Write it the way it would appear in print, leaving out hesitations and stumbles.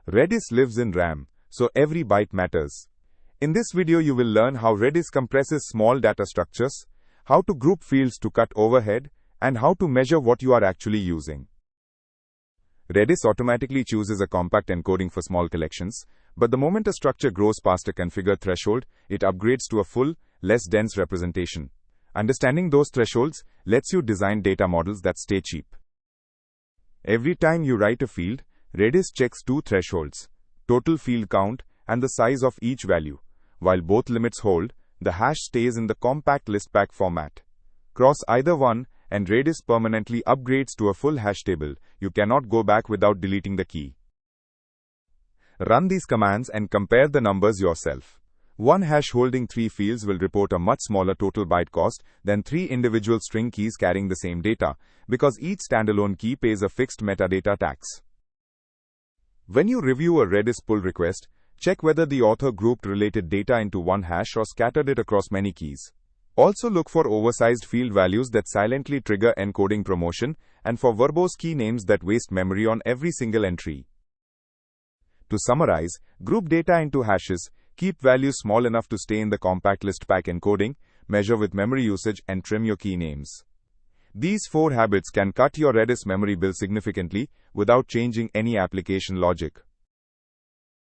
Redis lives in RAM, so every byte matters. In this video you will learn how Redis compresses small data structures, how to group fields to cut overhead, and how to measure what you are actually using. Redis automatically chooses a compact encoding for small collections, but the moment a structure grows past a configured threshold, it upgrades to a full, less dense representation. Understanding those thresholds lets you design data models that stay cheap. Every time you write a field, Redis checks two thresholds: total field count and the size of each value. While both limits hold, the hash stays in the compact listpack format. Cross either one, and Redis permanently upgrades to a full hash table. You cannot go back without deleting the key. Run these commands and compare the numbers yourself. One hash holding 3 fields will report a much smaller total byte cost than 3 individual string keys carrying the same data, because each standalone key pays a fixed metadata tax. When you review a Redis pull request, check whether the author grouped related data into one hash or scattered it across many keys. Also look for oversized field values that silently trigger encoding promotion, and for verbose key names that waste memory on every single entry. To summarize, group data into hashes, keep values small enough to stay in the compact listpack encoding, measure with memory usage, and trim your key names. These 4 habits can cut your Redis memory bill significantly without changing any application logic.